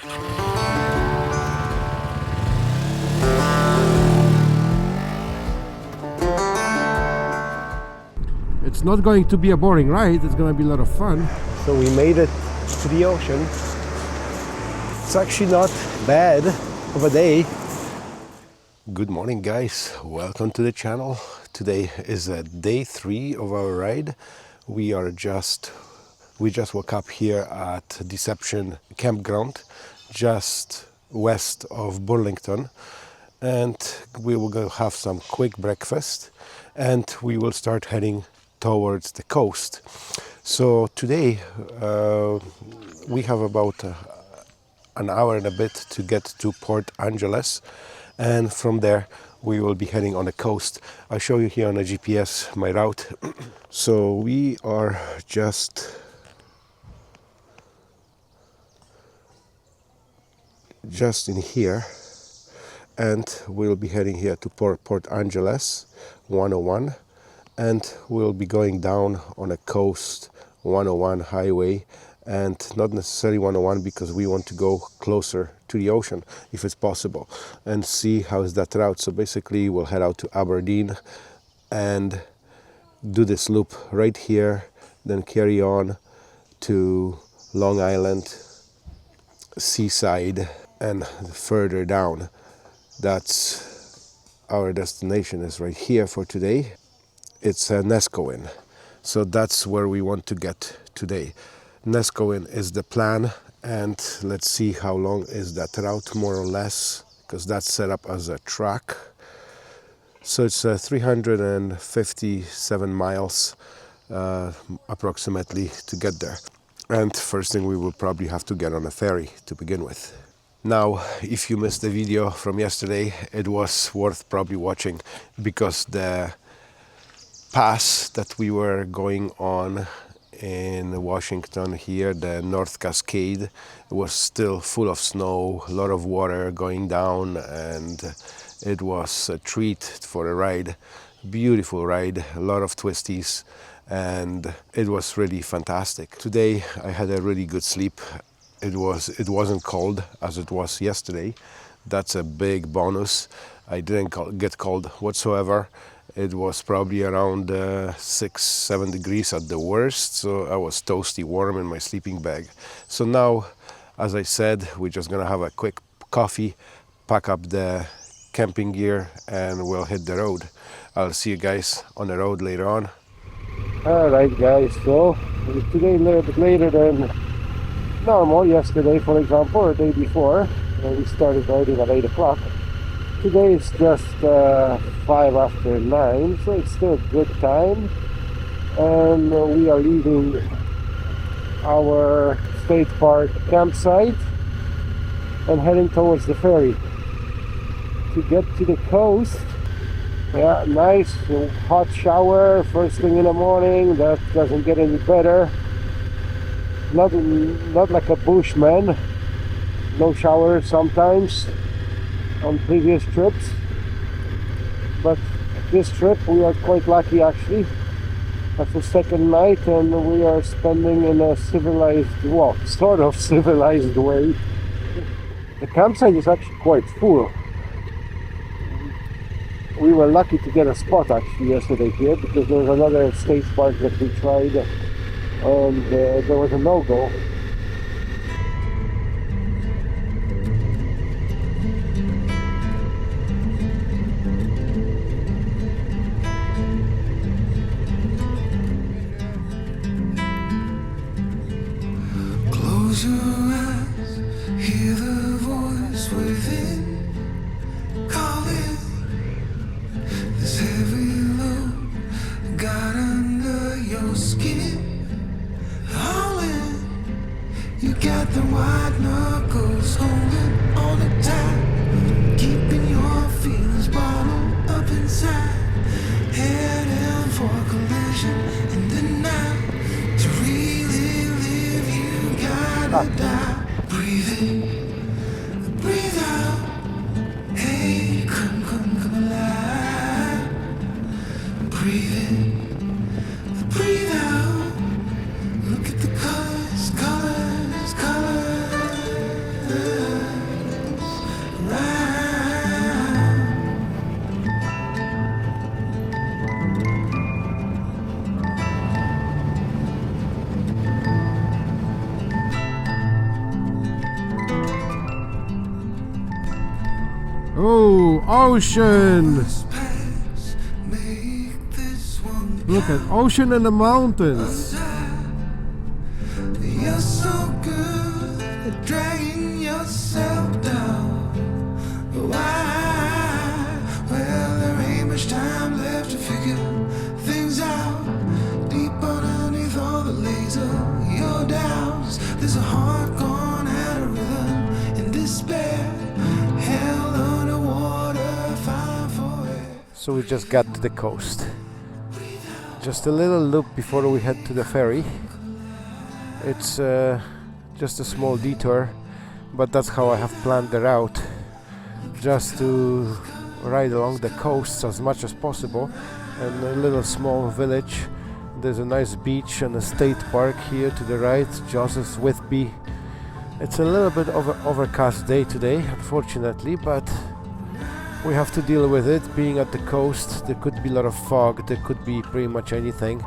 It's not going to be a boring ride, it's going to be a lot of fun. So we made it to the ocean. It's actually not bad of a day. Good morning, guys. Welcome to the channel. Today is day 3 of our ride. We just woke up here at Deception Campground, just west of Burlington, and we will go have some quick breakfast, and we will start heading towards the coast. So today we have about an hour and a bit to get to Port Angeles, and from there we will be heading on the coast. I'll show you here on the GPS my route. So we are just in here, and we'll be heading here to Port Angeles 101, and we'll be going down on a coast 101 highway, and not necessarily 101 because we want to go closer to the ocean if it's possible and see how is that route. So basically we'll head out to Aberdeen and do this loop right here, then carry on to Long Island, Seaside, and further down. That's our destination, is right here for today. It's Nescoin, so that's where we want to get today. Nescoin is the plan, and let's see how long is that route, more or less, because that's set up as a track. So it's 357 miles approximately to get there. And first thing, we will probably have to get on a ferry to begin with. Now, if you missed the video from yesterday, it was worth probably watching, because the pass that we were going on in Washington here, the North Cascade, was still full of snow, a lot of water going down, and it was a treat for a ride. Beautiful ride, a lot of twisties, and it was really fantastic. Today I had a really good sleep. It wasn't cold as it was yesterday. That's a big bonus. I didn't get cold whatsoever. It was probably around 6-7 degrees at the worst, so I was toasty warm in my sleeping bag. So now, as I said, we're just gonna have a quick coffee, pack up the camping gear, and we'll hit the road. I'll see you guys on the road later on. Alright guys, so today a little bit later than normal. Yesterday, for example, or the day before, we started riding at 8 o'clock. Today it's just 5 after 9, so it's still a good time, and we are leaving our state park campsite and heading towards the ferry to get to the coast. Yeah, nice hot shower first thing in the morning. That doesn't get any better. Not like a bushman, no shower sometimes on previous trips, but this trip we are quite lucky actually. That's the second night, and we are spending in a civilized, well, sort of civilized way. The campsite is actually quite full. We were lucky to get a spot actually yesterday here, because there was another state park that we tried, and there was a no-go. Close your eyes, hear the voice within calling. This heavy load got under your skin, howling. Oh, ocean! past, make this one Look at ocean and the mountains. You're so good at dragging yourself down. Why? Well, there ain't much time left to figure things out. Deep underneath all the laser, your doubts. There's a heart gone out of rhythm in despair. Hell underwater, fine for it. So we just got to the coast. Just a little loop before we head to the ferry. It's just a small detour, but that's how I have planned the route. Just to ride along the coast as much as possible, and a little small village. There's a nice beach and a state park here to the right, Joseph's Whitby. It's a little bit overcast day today, unfortunately, but we have to deal with it. Being at the coast, there could be a lot of fog, there could be pretty much anything.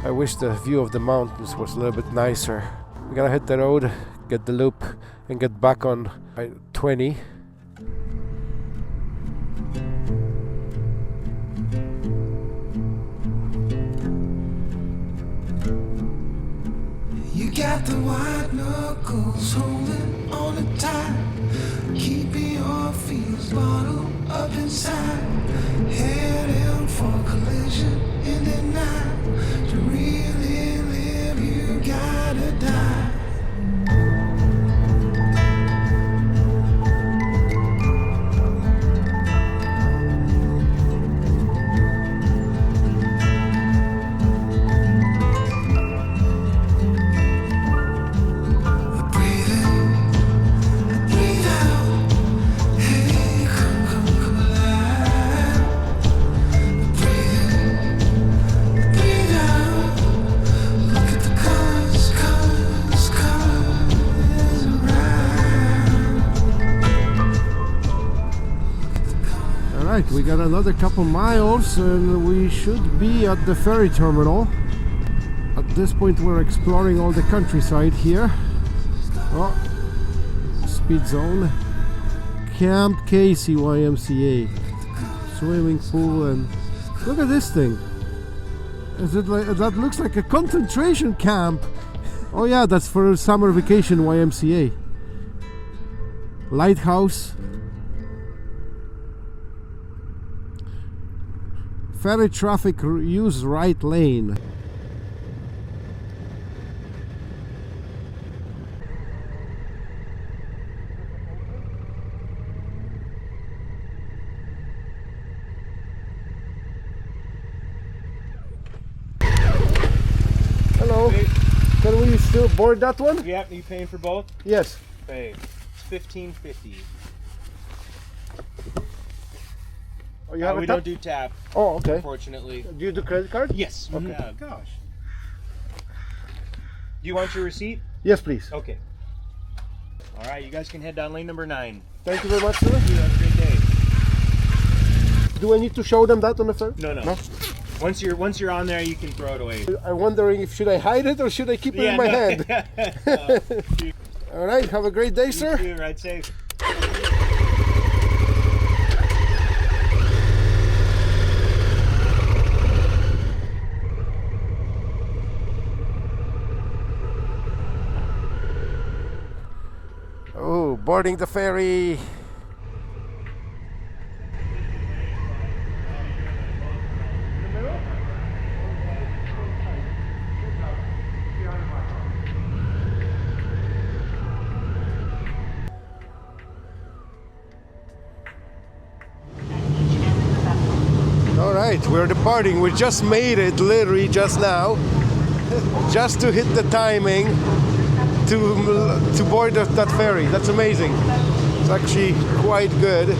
I wish the view of the mountains was a little bit nicer. We're gonna hit the road, get the loop, and get back on I-20. You got the white knuckles holding on it tight, keeping your feet bottled up inside, heading for collision in the night. To really live, you gotta die. Alright, we got another couple miles and we should be at the ferry terminal. At this point we're exploring all the countryside here. Oh, speed zone. Camp Casey YMCA. Swimming pool, and look at this thing. Is it like, that looks like a concentration camp. Oh yeah, that's for summer vacation YMCA. Lighthouse. Ferry traffic use right lane. Hello. Hey. Can we still board that one? Yeah, are you paying for both? Yes. Okay, it's $15.50. Oh, you have We a tap? don't do tap, Oh, okay. unfortunately. Do you do credit card? Yes. Okay. Yeah. Gosh. Do you want your receipt? Yes, please. Okay. All right, you guys can head down lane number 9. Thank you very much, sir. You have a great day. Do I need to show them that on the ferry? No. No? Once you're on there, you can throw it away. I'm wondering if should I hide it or should I keep it in my hand? All right. Have a great day, sir. You too, ride safe. Oh, boarding the ferry. All right, we're departing. We just made it literally just now, just to hit the timing to board that ferry. That's amazing. It's actually quite good.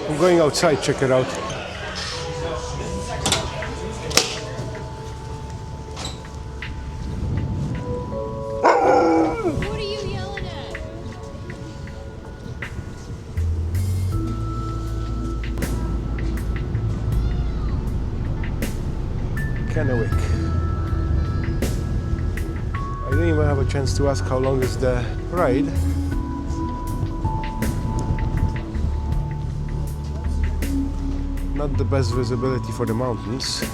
I'm going outside, check it out. What are you yelling at? Kennewick. I didn't even have a chance to ask how long is the ride. Not the best visibility for the mountains.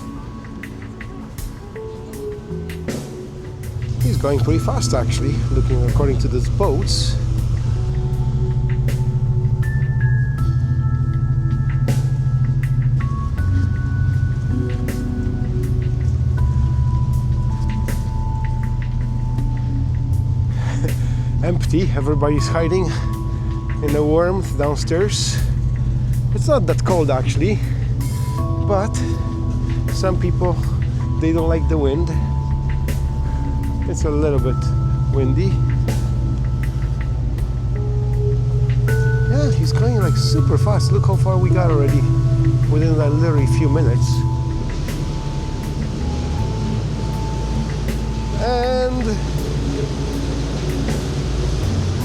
He's going pretty fast actually, looking according to these boats. Empty, everybody's hiding in the warmth downstairs. It's not that cold actually, but some people, they don't like the wind. It's a little bit windy. Yeah, he's going like super fast. Look how far we got already within like literally few minutes. And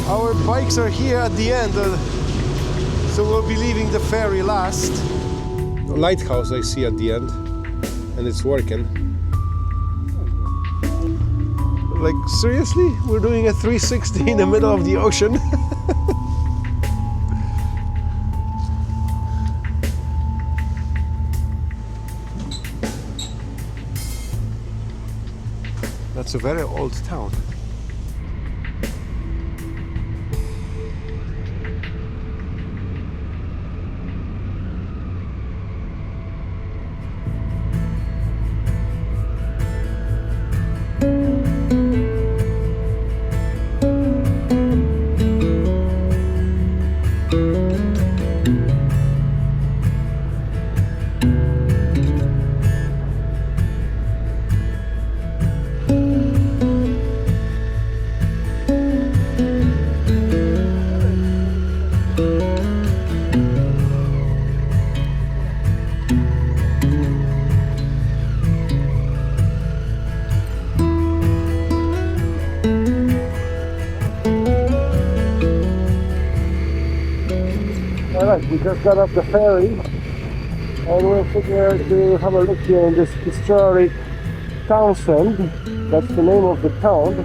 our bikes are here at the end, so we'll be leaving the ferry last. A lighthouse I see at the end, and it's working. Like seriously, we're doing a 360 in the middle of the ocean. That's a very old town. Alright, we just got off the ferry and we're here to have a look here in this historic Townsend. That's the name of the town.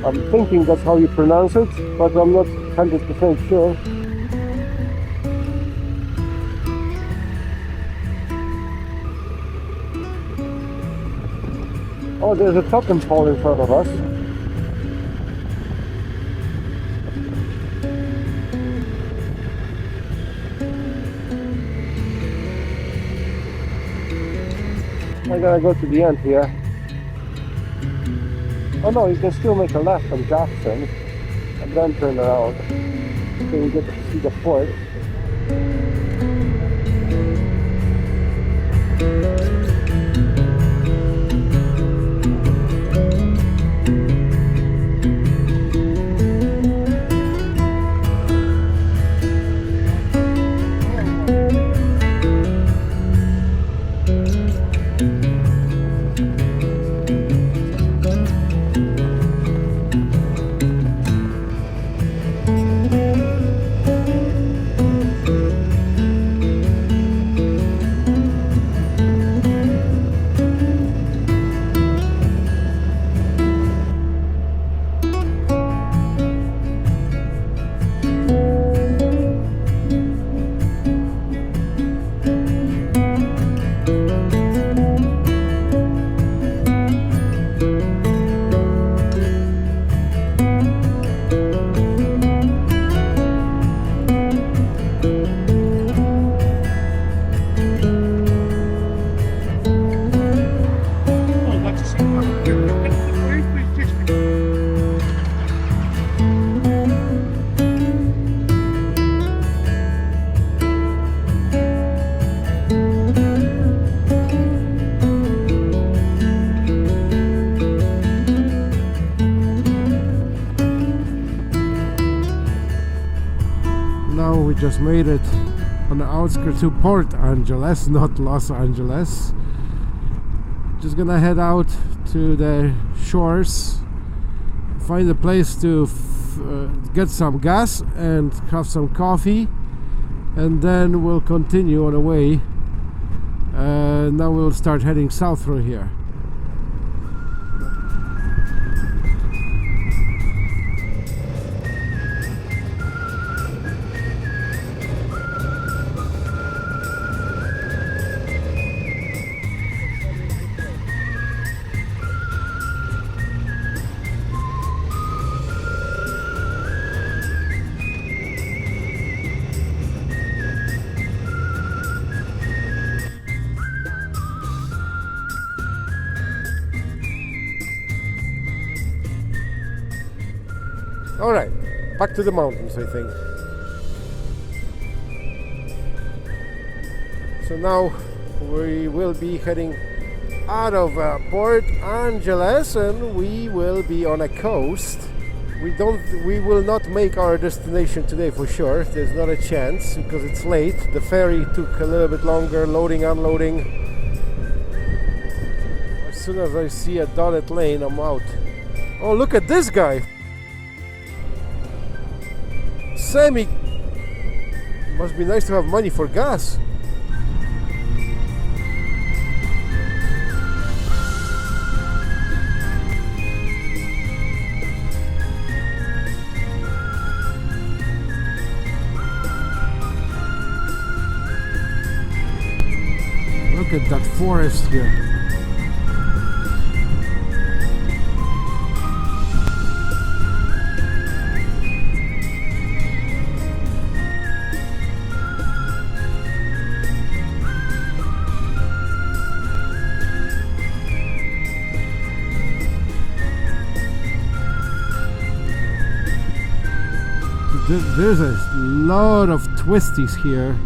I'm thinking that's how you pronounce it, but I'm not 100% sure. Oh, there's a totem pole in front of us. I gotta go to the end here. Oh no, you can still make a left on Jackson and then turn around so you get to see the port. We just made it on the outskirts to Port Angeles, not Los Angeles. Just gonna head out to the shores, find a place to get some gas and have some coffee, and then we'll continue on the way. Now we'll start heading south from here. All right, back to the mountains, I think. So now we will be heading out of Port Angeles, and we will be on a coast. We will not make our destination today for sure. There's not a chance because it's late. The ferry took a little bit longer, loading, unloading. As soon as I see a dotted lane, I'm out. Oh, look at this guy. Sammy. Must be nice to have money for gas. Look at that forest here. There's a lot of twisties here.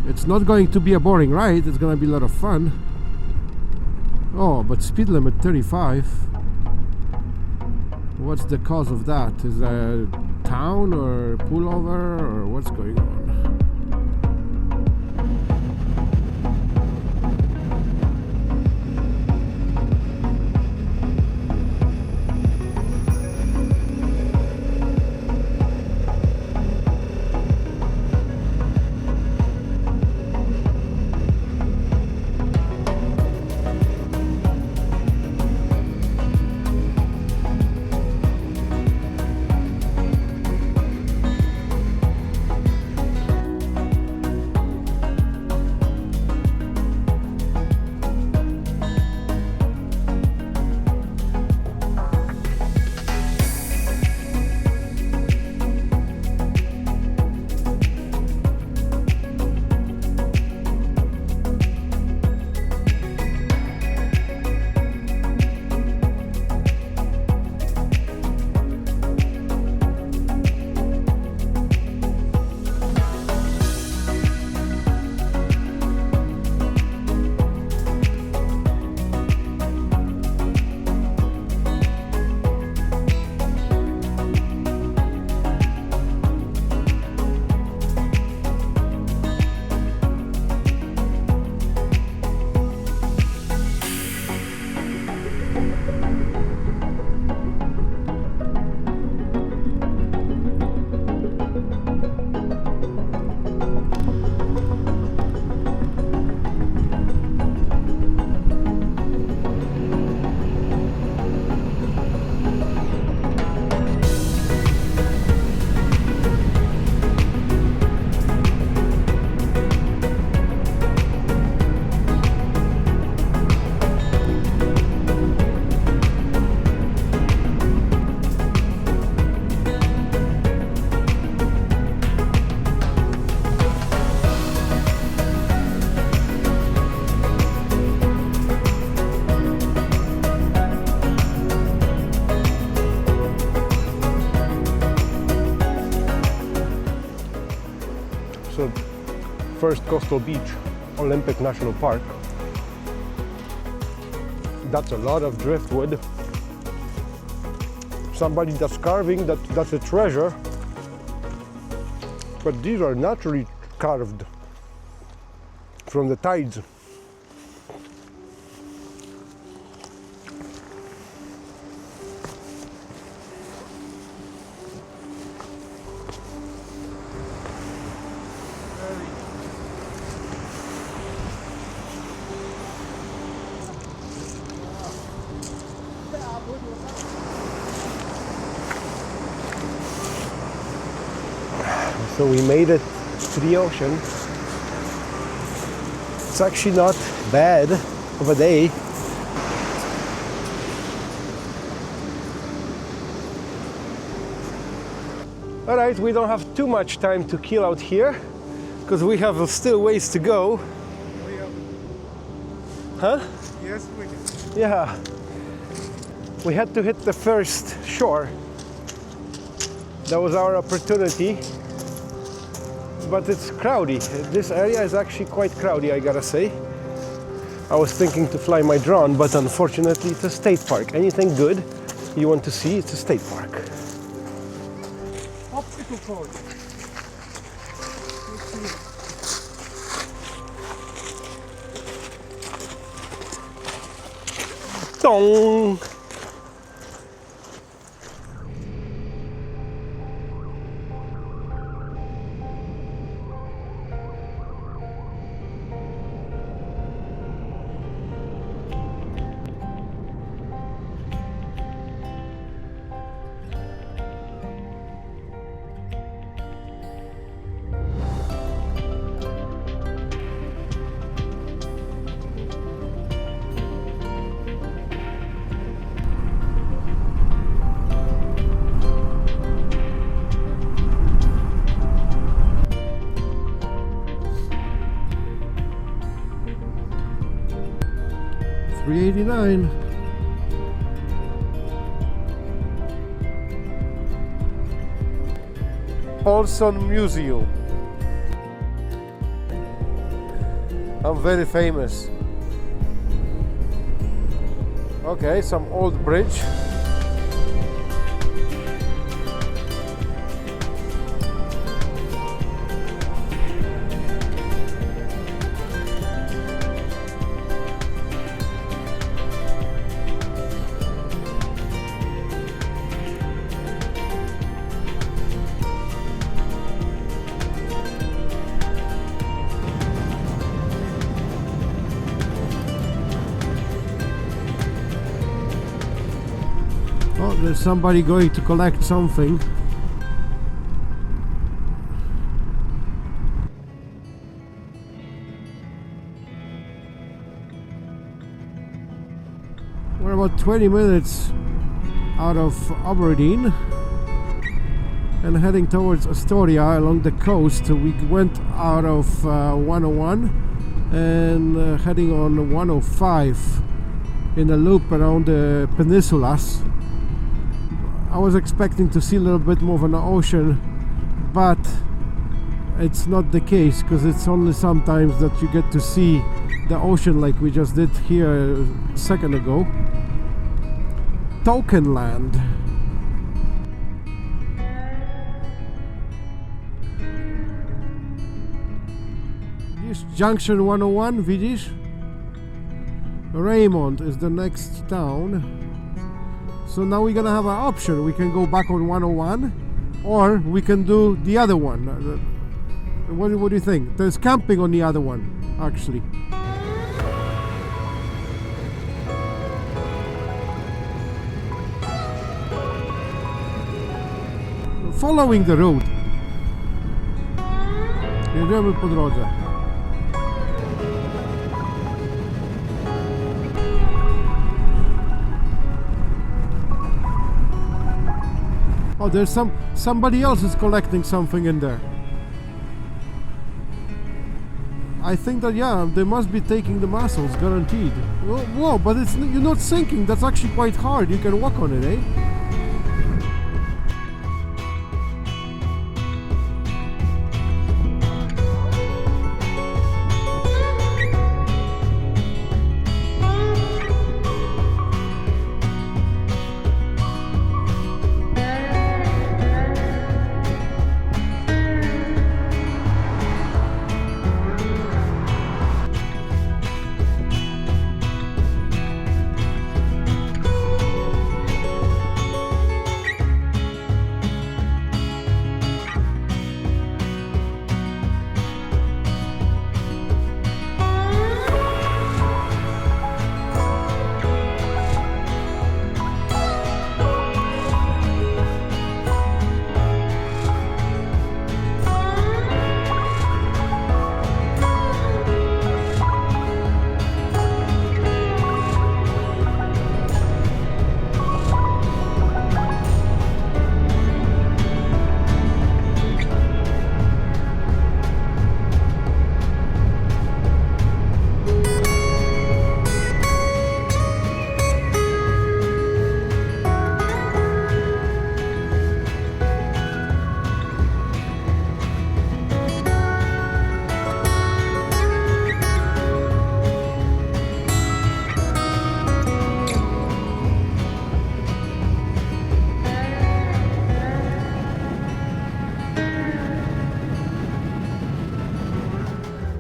It's not going to be a boring ride, it's going to be a lot of fun. Oh, but speed limit 35. What's the cause of that? Is that a town or pullover or what's going on? So, first coastal beach, Olympic National Park. That's a lot of driftwood. Somebody that's carving, that's a treasure. But these are naturally carved from the tides. So we made it to the ocean. It's actually not bad of a day. All right, we don't have too much time to kill out here because we have still ways to go. Huh? Yes, we can. Yeah. We had to hit the first shore. That was our opportunity. But it's crowdy. This area is actually quite crowdy, I gotta say. I was thinking to fly my drone, but unfortunately it's a state park. Anything good you want to see, it's a state park. Optical cord. Dong! $3.89. Olson Museum. I'm very famous. Okay, some old bridge. Oh, there's somebody going to collect something. We're about 20 minutes out of Aberdeen and heading towards Astoria along the coast. We went out of 101 and heading on 105 in a loop around the peninsulas. I was expecting to see a little bit more of an ocean, but it's not the case, because it's only sometimes that you get to see the ocean like we just did here a second ago. Token Land. This Junction 101, widzisz? Raymond is the next town. So now we're gonna have an option. We can go back on 101, or we can do the other one. What do you think? There's camping on the other one, actually. Following the road. Jedziemy po drodze. Oh, there's somebody else is collecting something in there. I think that, yeah, they must be taking the mussels, guaranteed. Whoa, but you're not sinking. That's actually quite hard. You can walk on it, eh?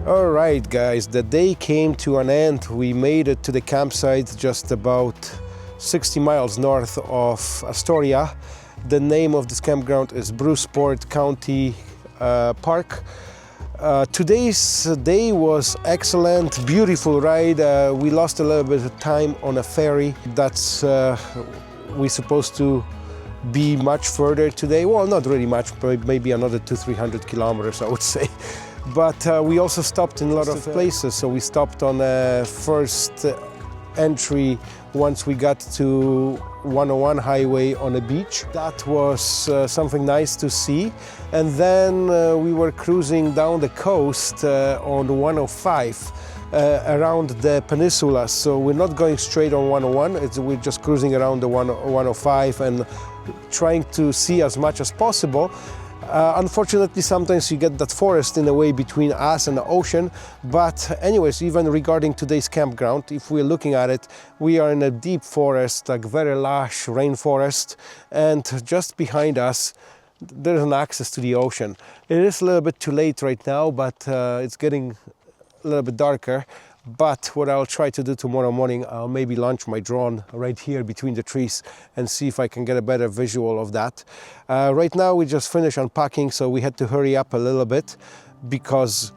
All right, guys, the day came to an end. We made it to the campsite just about 60 miles north of Astoria. The name of this campground is Bruceport County Park. Today's day was excellent, beautiful ride. We lost a little bit of time on a ferry. That's we're supposed to be much further today. Well, not really much, maybe another 200-300 kilometers, I would say. But we also stopped in a lot of places. So we stopped on a first entry once we got to 101 highway on a beach. That was something nice to see. And then we were cruising down the coast on 105 around the peninsula. So we're not going straight on 101, we're just cruising around the 105 and trying to see as much as possible. Unfortunately, sometimes you get that forest in the way between us and the ocean. But anyways, even regarding today's campground, if we're looking at it, we are in a deep forest, like very lush rainforest. And just behind us, there's an access to the ocean. It is a little bit too late right now, but it's getting a little bit darker. But what I'll try to do tomorrow morning, I'll maybe launch my drone right here between the trees and see if I can get a better visual of that. Right now we just finished unpacking, so we had to hurry up a little bit because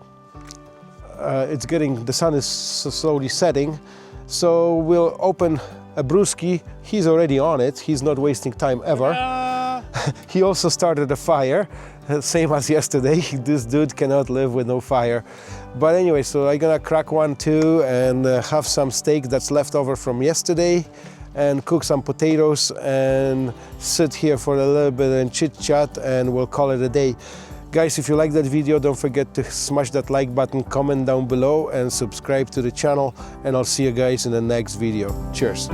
the sun is slowly setting. So we'll open a brewski. He's already on it. He's not wasting time ever. He also started a fire, same as yesterday. This dude cannot live with no fire. But anyway, so I'm gonna crack one too and have some steak that's left over from yesterday and cook some potatoes and sit here for a little bit and chit chat, and we'll call it a day. Guys, if you like that video, don't forget to smash that like button, comment down below and subscribe to the channel, and I'll see you guys in the next video. Cheers.